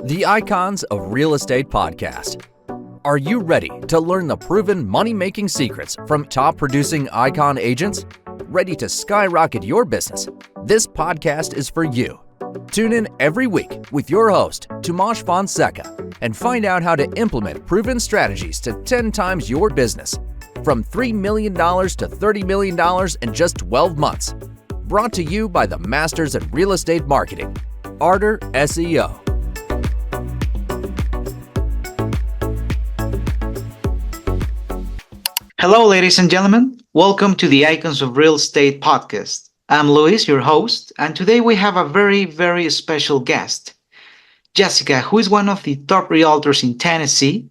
The Icons of Real Estate podcast. Are you ready to learn the proven money-making secrets from top-producing icon agents? Ready to skyrocket your business? This podcast is for you. Tune in every week with your host, Tomasz Fonseca, and find out how to implement proven strategies to 10 times your business. From $3 million to $30 million in just 12 months. Brought to you by the Masters in Real Estate Marketing, Arter SEO. Hello, ladies and gentlemen. Welcome to the Icons of Real Estate podcast. I'm Luis, your host, and today we have a very special guest, Jessica, who is one of the top realtors in Tennessee,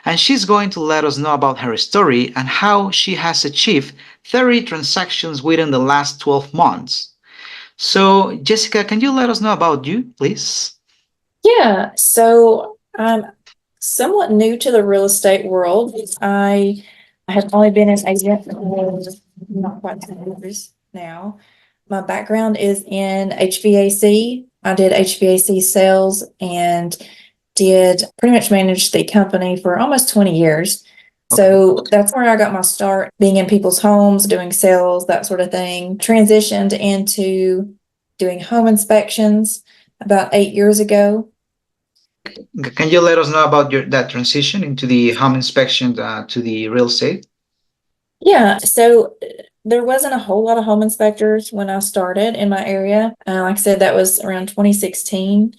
and she's going to let us know about her story and how she has achieved 30 transactions within the last 12 months. So, Jessica, can you let us know about you, please? Yeah, so I'm somewhat new to the real estate world. I have only been an agent for not quite 10 years now. My background is in HVAC. I did HVAC sales and did pretty much manage the company for almost 20 years. So that's where I got my start, being in people's homes, doing sales, that sort of thing. Transitioned into doing home inspections about 8 years ago. Can you let us know about that transition into the home inspection to the real estate? Yeah, so there wasn't a whole lot of home inspectors when I started in my area. Like I said, that was around 2016.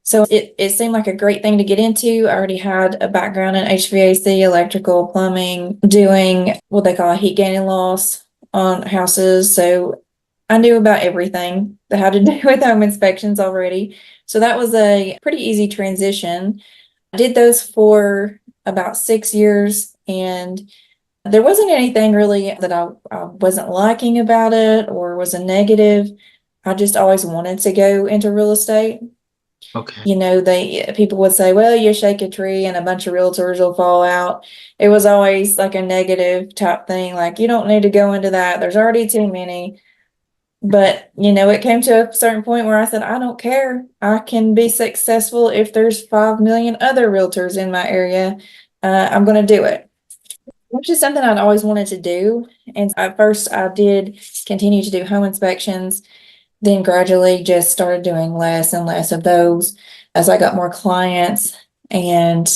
So it seemed like a great thing to get into. I already had a background in HVAC, electrical, plumbing, doing what they call a heat gain and loss on houses. So I knew about everything that had to do with home inspections already. So that was a pretty easy transition. I did those for about 6 years, and there wasn't anything really that I wasn't liking about it or was a negative. I just always wanted to go into real estate. Okay. You know, people would say, well, you shake a tree and a bunch of realtors will fall out. It was always like a negative type thing, like you don't need to go into that. There's already too many. But, you know, it came to a certain point where I said, I don't care. I can be successful if there's 5 million other realtors in my area. I'm going to do it, which is something I'd always wanted to do. And at first I did continue to do home inspections, then gradually just started doing less and less of those as I got more clients and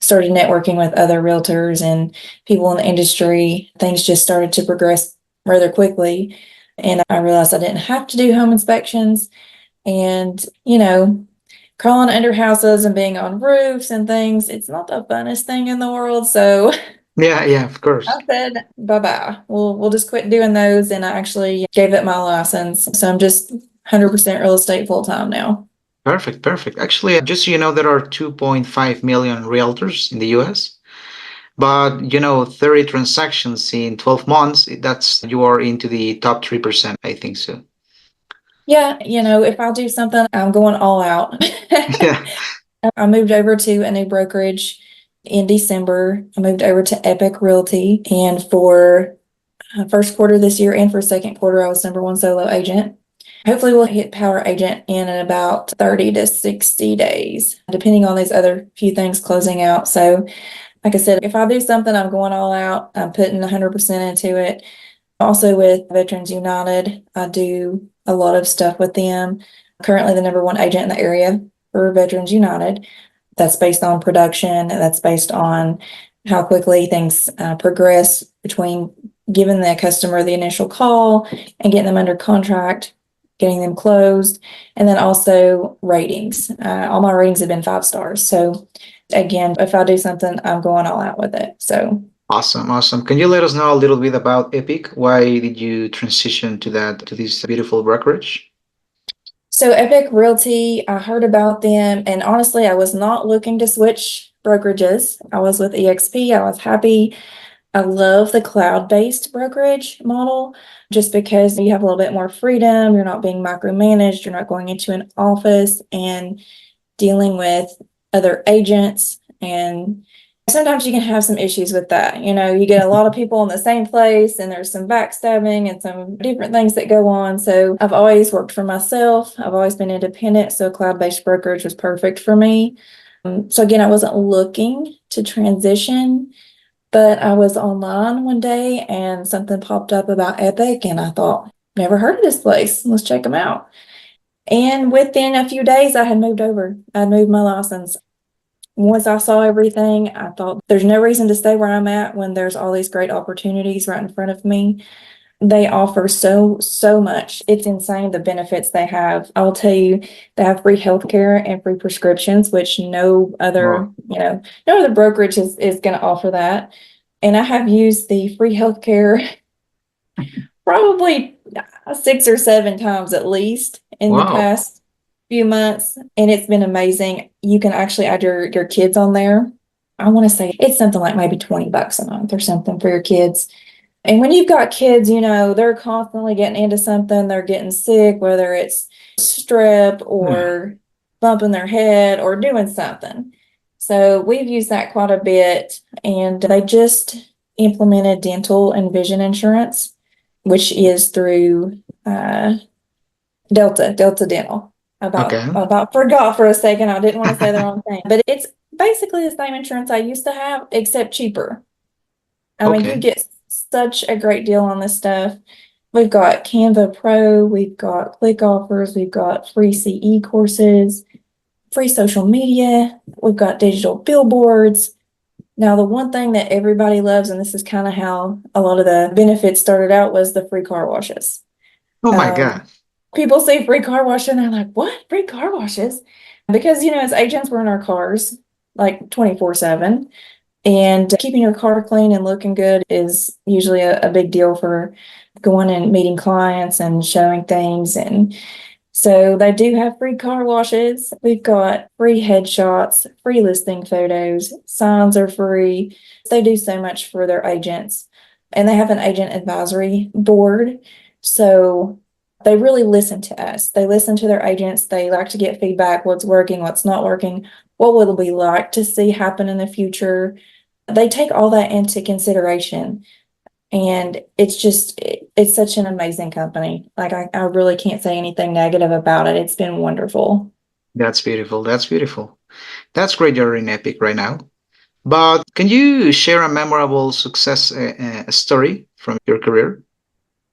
started networking with other realtors and people in the industry. Things just started to progress rather quickly. And I realized I didn't have to do home inspections and, you know, crawling under houses and being on roofs and things. It's not the funnest thing in the world. So Yeah, of course. I said, bye-bye. We'll just quit doing those. And I actually gave up my license. So I'm just 100% real estate full-time now. Perfect. Actually, just so you know, there are 2.5 million realtors in the US. But, 30 transactions in 12 months, you are into the top 3%, I think so. Yeah, you know, if I do something, I'm going all out. Yeah. I moved over to a new brokerage in December. I moved over to Epic Realty, and for first quarter this year and for second quarter, I was #1 solo agent. Hopefully we'll hit power agent in about 30 to 60 days, depending on these other few things closing out. So like I said, if I do something, I'm going all out. I'm putting 100% into it. Also with Veterans United, I do a lot of stuff with them. Currently the #1 agent in the area for Veterans United. That's based on production. That's based on how quickly things progress between giving the customer the initial call and getting them under contract, getting them closed, and then also ratings. All my ratings have been 5 stars. So again, if I do something, I'm going all out with it. So Awesome. Can you let us know a little bit about Epic? Why did you transition to this beautiful brokerage? So Epic Realty, I heard about them, and honestly, I was not looking to switch brokerages. I was with EXP. I was happy. I love the cloud-based brokerage model just because you have a little bit more freedom. You're not being micromanaged. You're not going into an office and dealing with other agents and Sometimes you can have some issues with that. You get a lot of people in the same place and there's some backstabbing and some different things that go on. So I've always worked for myself. I've always been independent. So cloud-based brokerage was perfect for me. So again, I wasn't looking to transition, but I was online one day and something popped up about Epic and I thought, never heard of this place. Let's check them out. And within a few days, I had moved over. I moved my license. Once I saw everything, I thought there's no reason to stay where I'm at when there's all these great opportunities right in front of me. They offer so much. It's insane the benefits they have. I'll tell you, they have free healthcare and free prescriptions, which no other, Wow. no other brokerage is going to offer that. And I have used the free healthcare probably 6 or 7 times at least in the Wow. past few months, and it's been amazing. You can actually add your kids on there. I want to say it's something like maybe $20 a month or something for your kids. And when you've got kids, they're constantly getting into something, they're getting sick, whether it's strep Yeah. or bumping their head or doing something. So we've used that quite a bit, and they just implemented dental and vision insurance, which is through Delta Dental. Okay. About forgot for a second. I didn't want to say the wrong thing, but it's basically the same insurance I used to have, except cheaper. I mean, you Okay. get such a great deal on this stuff. We've got Canva Pro, we've got click offers, we've got free CE courses, free social media, we've got digital billboards. Now, the one thing that everybody loves, and this is kind of how a lot of the benefits started out, was the free car washes. Oh my Um, God. People see free car wash and they're like, what? Free car washes? Because, as agents, we're in our cars like 24/7. And keeping your car clean and looking good is usually a big deal for going and meeting clients and showing things. And so they do have free car washes. We've got free headshots, free listing photos, signs are free. They do so much for their agents. And they have an agent advisory board. So they really listen to us. They listen to their agents. They like to get feedback, what's working, what's not working, what would we like to see happen in the future. They take all that into consideration. And it's such an amazing company. Like I really can't say anything negative about it. It's been wonderful. That's beautiful. That's beautiful. That's great you're in Epic right now. But can you share a memorable success story from your career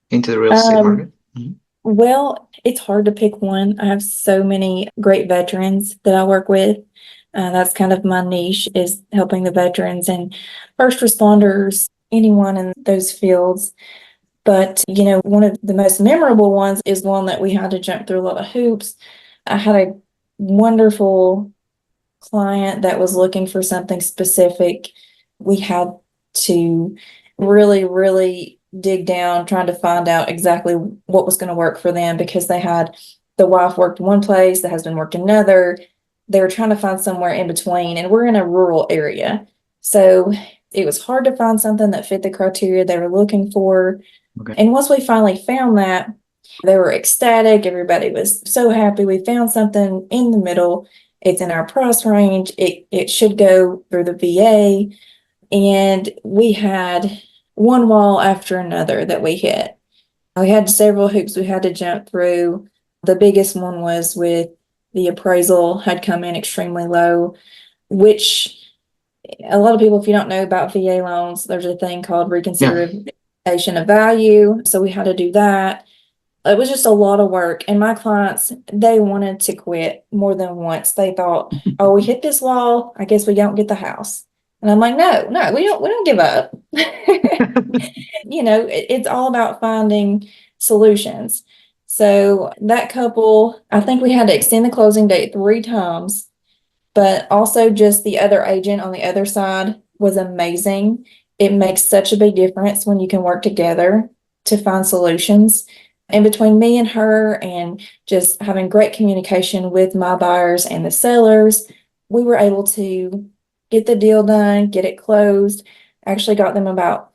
into the real estate Um, market? Mhm. well, it's hard to pick one. I have so many great veterans that I work with. That's kind of my niche, is helping the veterans and first responders, anyone in those fields. But, one of the most memorable ones is one that we had to jump through a lot of hoops. I had a wonderful client that was looking for something specific. We had to really dig down, trying to find out exactly what was going to work for them, because the wife worked one place, the husband worked another. They were trying to find somewhere in between, and we're in a rural area. So it was hard to find something that fit the criteria they were looking for. Okay. And once we finally found that, they were ecstatic. Everybody was so happy. We found something in the middle. It's in our price range. It should go through the VA. And we had one wall after another that we hit. We had several hoops we had to jump through. The biggest one was with the appraisal had come in extremely low, which a lot of people, if you don't know about VA loans, there's a thing called Yeah. reconsideration of value. So we had to do that. It was just a lot of work. And my clients, they wanted to quit more than once. They thought, oh, we hit this wall, I guess we don't get the house. And I'm like, no, we don't give up. It's all about finding solutions. So that couple, I think we had to extend the closing date 3 times, but also just the other agent on the other side was amazing. It makes such a big difference when you can work together to find solutions. And between me and her, and just having great communication with my buyers and the sellers, we were able to get the deal done, get it closed. Actually got them about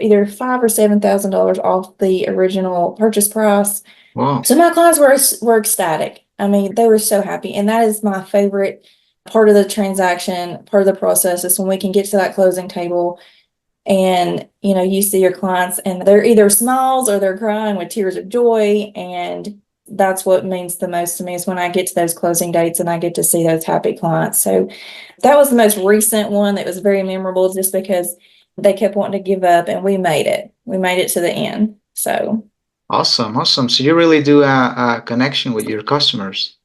either $5,000 or $7,000 off the original purchase price. Wow. So my clients were ecstatic. I mean, they were so happy, and that is my favorite part of the transaction, part of the process is when we can get to that closing table and, you see your clients and they're either smiles or they're crying with tears of joy. And that's what means the most to me is when I get to those closing dates and I get to see those happy clients. So that was the most recent one that was very memorable just because they kept wanting to give up and we made it. We made it to the end. So Awesome, awesome. So you really do a connection with your customers.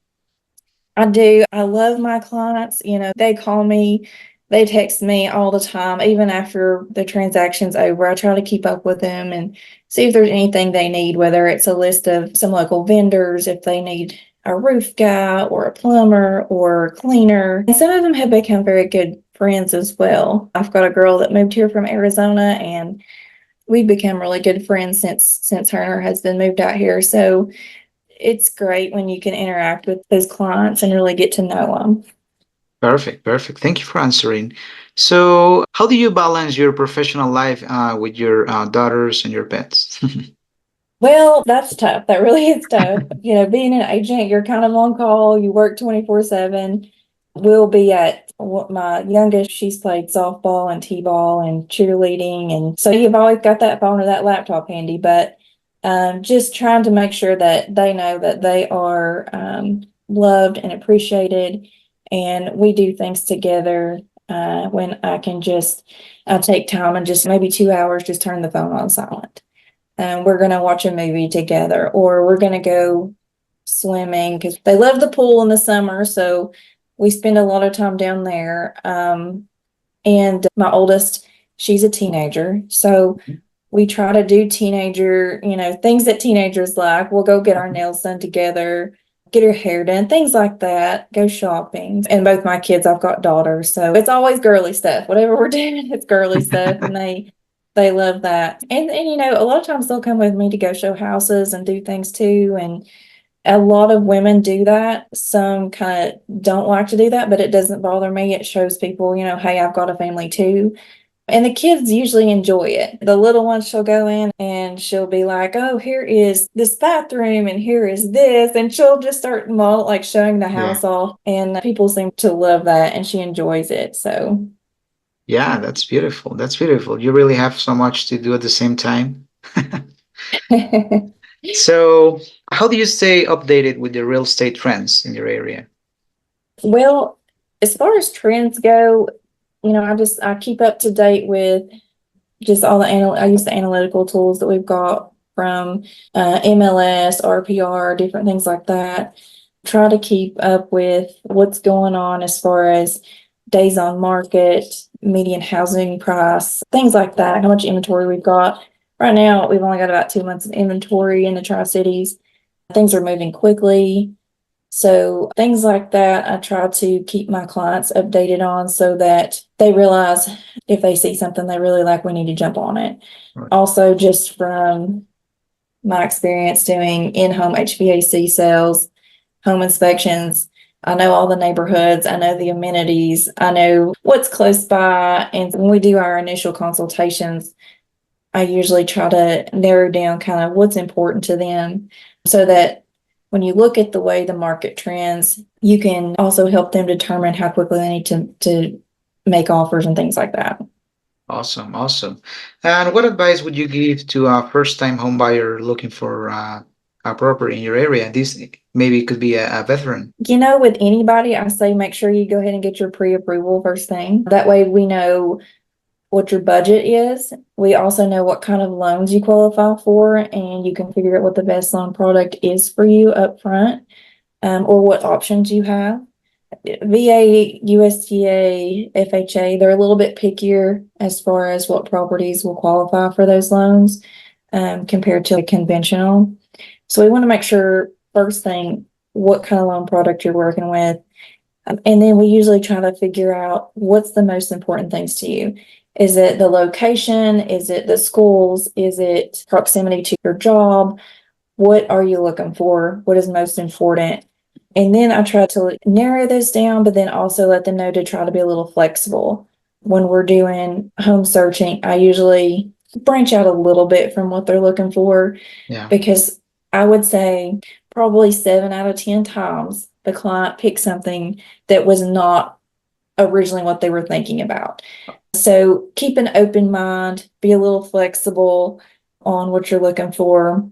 I do. I love my clients. They call me, they text me all the time, even after the transaction's over. I try to keep up with them and see if there's anything they need, whether it's a list of some local vendors, if they need a roof guy or a plumber or a cleaner. And some of them have become very good friends as well. I've got a girl that moved here from Arizona and we've become really good friends since her and her husband moved out here. So it's great when you can interact with those clients and really get to know them. Perfect, perfect. Thank you for answering. So, how do you balance your professional life with your daughters and your pets? Well, that's tough. That really is tough. Being an agent, you're kind of on call. You work 24/7. We'll be at my youngest, she's played softball and t-ball and cheerleading. And so you've always got that phone or that laptop handy, but just trying to make sure that they know that they are loved and appreciated. And we do things together when I take time and just maybe 2 hours, just turn the phone on silent. We're going to watch a movie together or we're going to go swimming because they love the pool in the summer. So we spend a lot of time down there. And my oldest, she's a teenager. So we try to do teenager, things that teenagers like. We'll go get our nails done together, get her hair done, things like that, go shopping. And both my kids, I've got daughters. So it's always girly stuff. Whatever we're doing, it's girly stuff. And they love that. And a lot of times they'll come with me to go show houses and do things too. And a lot of women do that. Some kind of don't like to do that, but it doesn't bother me. It shows people, hey, I've got a family too. And the kids usually enjoy it. The little one, she'll go in and she'll be like, oh, here is this bathroom and here is this. And she'll just start showing the house off. And people seem to love that and she enjoys it. So. Yeah, that's beautiful. That's beautiful. You really have so much to do at the same time. So, how do you stay updated with the real estate trends in your area? Well, as far as trends go, I keep up to date with just all I use the analytical tools that we've got from MLS, RPR, different things like that. Try to keep up with what's going on as far as days on market, median housing price, things like that, how much inventory we've got. Right now, we've only got about 2 months of inventory in the Tri-Cities. Things are moving quickly. So things like that, I try to keep my clients updated on so that they realize if they see something they really like, we need to jump on it. Right. Also, just from my experience doing in-home HVAC sales, home inspections, I know all the neighborhoods, I know the amenities, I know what's close by. And when we do our initial consultations, I usually try to narrow down kind of what's important to them so that when you look at the way the market trends, you can also help them determine how quickly they need to make offers and things like that. Awesome, awesome. And what advice would you give to a first-time home buyer looking for a property in your area? This maybe could be a veteran. With anybody, I say make sure you go ahead and get your pre-approval first thing. That way we know what your budget is. We also know what kind of loans you qualify for, and you can figure out what the best loan product is for you up front, or what options you have. VA, USDA, FHA, they're a little bit pickier as far as what properties will qualify for those loans compared to conventional. So we want to make sure, first thing, what kind of loan product you're working with. And then we usually try to figure out what's the most important things to you. Is it the location? Is it the schools? Is it proximity to your job? What are you looking for? What is most important? And then I try to narrow those down, but then also let them know to try to be a little flexible. When we're doing home searching, I usually branch out a little bit from what they're looking for, because I would say probably 7 out of 10 times the client pick something that was not originally what they were thinking about. So keep an open mind, be a little flexible on what you're looking for.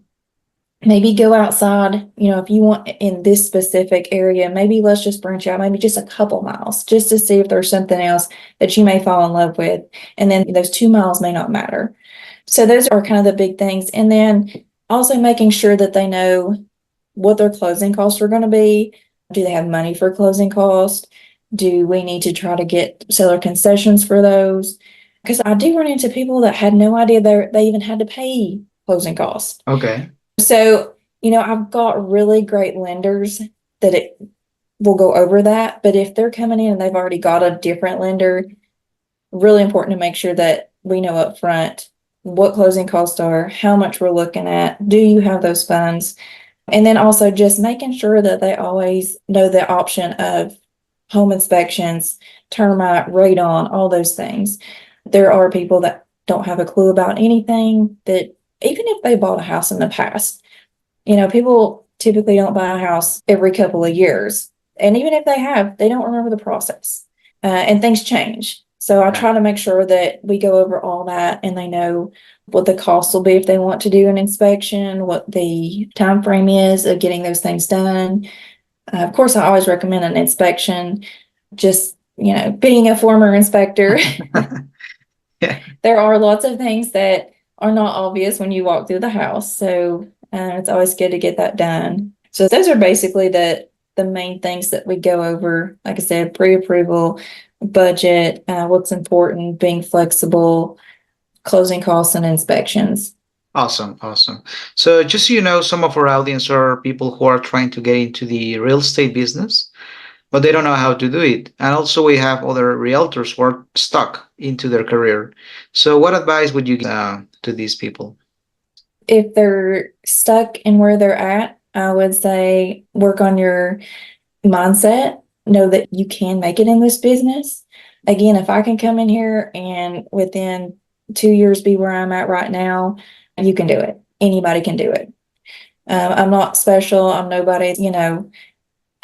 Maybe go outside, if you want in this specific area, maybe let's just branch out, maybe just a couple miles, just to see if there's something else that you may fall in love with. And then those 2 miles may not matter. So those are kind of the big things. And then also making sure that they know what their closing costs are going to be. Do they have money for closing costs? Do we need to try to get seller concessions for those? Because I do run into people that had no idea they even had to pay closing costs. Okay. So, I've got really great lenders that it will go over that. But if they're coming in and they've already got a different lender, really important to make sure that we know up front what closing costs are, how much we're looking at, do you have those funds? And then also just making sure that they always know the option of home inspections, termite, radon, all those things. There are people that don't have a clue about anything, that even if they bought a house in the past, people typically don't buy a house every couple of years. And even if they have, they don't remember the process, and things change. So I try to make sure that we go over all that and they know what the cost will be if they want to do an inspection, what the time frame is of getting those things done. Of course, I always recommend an inspection. Just, being a former inspector, Yeah. there are lots of things that are not obvious when you walk through the house. So it's always good to get that done. So those are basically the main things that we go over. Like I said, pre-approval, budget, what's important, being flexible, closing costs, and inspections. Awesome. So just so you know, some of our audience are people who are trying to get into the real estate business, but they don't know how to do it. And also we have other realtors who are stuck into their career. So what advice would you give to these people? If they're stuck in where they're at, I would say work on your mindset. Know that you can make it in this business. Again, if I can come in here and within 2 years be where I'm at right now, you can do it. Anybody can do it. I'm not special. I'm nobody,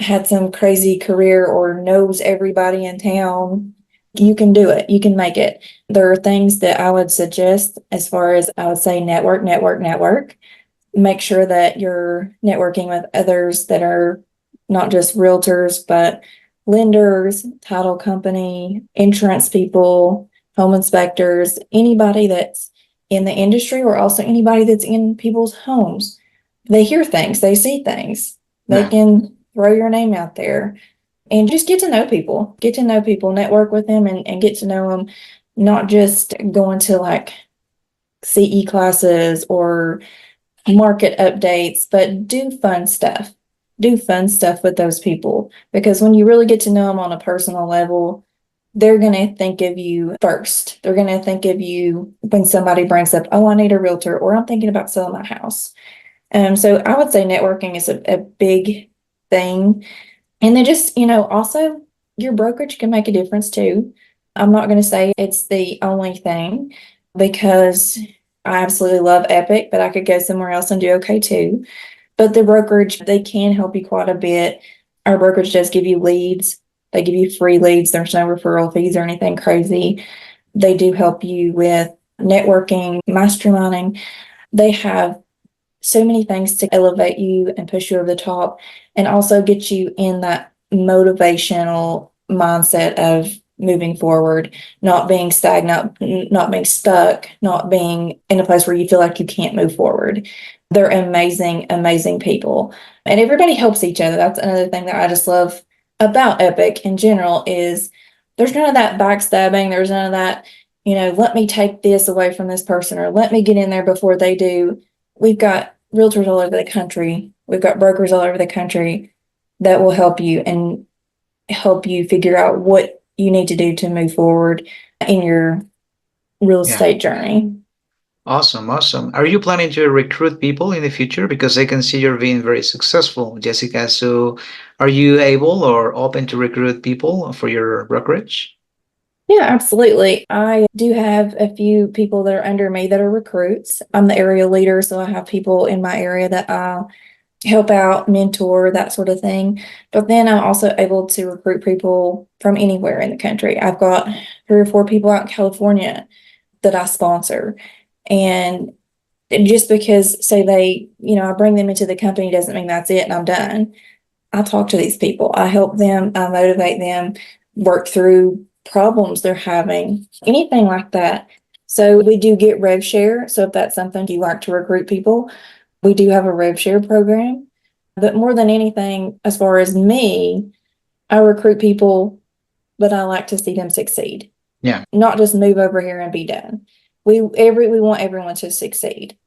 had some crazy career or knows everybody in town. You can do it. You can make it. There are things that I would suggest as far as I would say network. Make sure that you're networking with others that are not just realtors, but lenders, title company, insurance people, home inspectors, anybody that's in the industry or also anybody that's in people's homes. They hear things, they see things. They can throw your name out there and just get to know people, network with them and get to know them, not just going to like CE classes or market updates, but do fun stuff. Do fun stuff with those people, because when you really get to know them on a personal level, they're going to think of you first. They're going to think of you when somebody brings up, oh, I need a realtor, or I'm thinking about selling my house. So I would say networking is a big thing. And then just, also your brokerage can make a difference too. I'm not going to say it's the only thing, because I absolutely love Epic, but I could go somewhere else and do okay too. But the brokerage, they can help you quite a bit. Our brokerage does give you leads. They give you free leads. There's no referral fees or anything crazy. They do help you with networking, masterminding. They have so many things to elevate you and push you over the top, and also get you in that motivational mindset of moving forward, not being stagnant, not being stuck, not being in a place where you feel like you can't move forward. They're amazing, amazing people. And everybody helps each other. That's another thing that I just love about Epic in general is there's none of that backstabbing. There's none of that, let me take this away from this person or let me get in there before they do. We've got realtors all over the country. We've got brokers all over the country that will help you and help you figure out what you need to do to move forward in your real estate journey. Awesome. Are you planning to recruit people in the future? Because I can see you're being very successful, Jessica. So are you able or open to recruit people for your brokerage? Yeah, absolutely. I do have a few people that are under me that are recruits. I'm the area leader, so I have people in my area that I help out, mentor, that sort of thing. But then I'm also able to recruit people from anywhere in the country. I've got 3 or 4 people out in California that I sponsor. And just because, say they, I bring them into the company doesn't mean that's it and I'm done. I talk to these people. I help them, I motivate them, work through problems they're having, anything like that. So we do get rev share. So if that's something you like to recruit people, we do have a rev share program. But more than anything, as far as me, I recruit people, but I like to see them succeed. Yeah. Not just move over here and be done. We want everyone to succeed.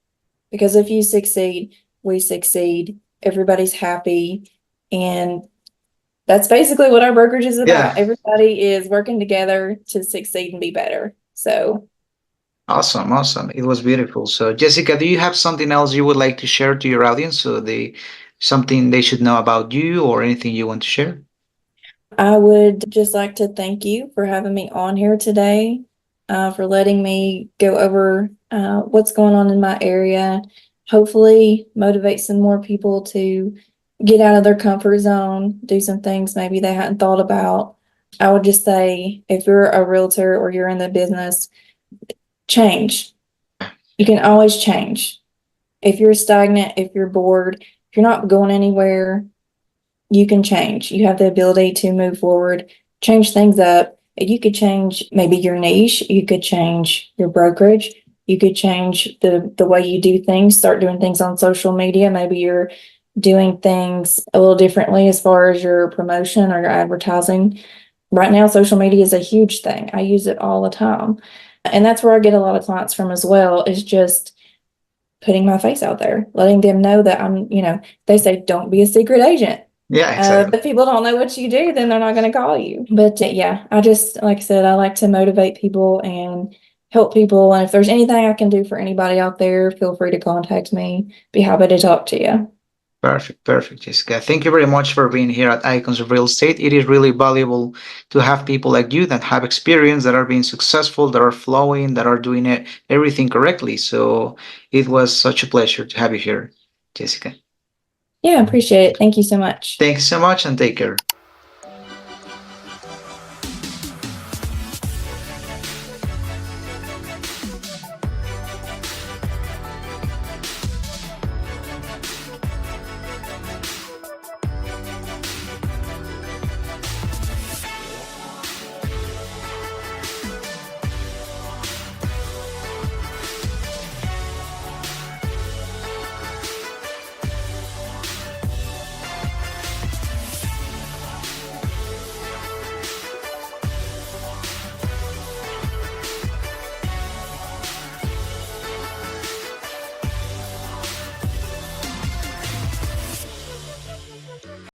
Because if you succeed, we succeed, everybody's happy. And that's basically what our brokerage is about. Yeah. Everybody is working together to succeed and be better. So Awesome, awesome. It was beautiful. So, Jessica, do you have something else you would like to share to your audience so something they should know about you or anything you want to share? I would just like to thank you for having me on here today, for letting me go over what's going on in my area. Hopefully motivate some more people to get out of their comfort zone, do some things maybe they hadn't thought about. I would just say, if you're a realtor or you're in the business, change. You can always change. If you're stagnant, if you're bored, if you're not going anywhere, you can change. You have the ability to move forward, change things up. You could change maybe your niche. You could change your brokerage. You could change the way you do things, start doing things on social media. Maybe you're doing things a little differently as far as your promotion or your advertising. Right now, social media is a huge thing. I use it all the time. And that's where I get a lot of clients from as well, is just putting my face out there, letting them know that they say, don't be a secret agent. Yeah, exactly. If people don't know what you do, then they're not going to call you. But yeah, I just, like I said, I like to motivate people and help people. And if there's anything I can do for anybody out there, feel free to contact me. Be happy to talk to you. Perfect, perfect, Jessica. Thank you very much for being here at Icons of Real Estate. It is really valuable to have people like you that have experience, that are being successful, that are flowing, that are doing everything correctly. So it was such a pleasure to have you here, Jessica. Yeah, appreciate it. Thank you so much. Thanks so much and take care.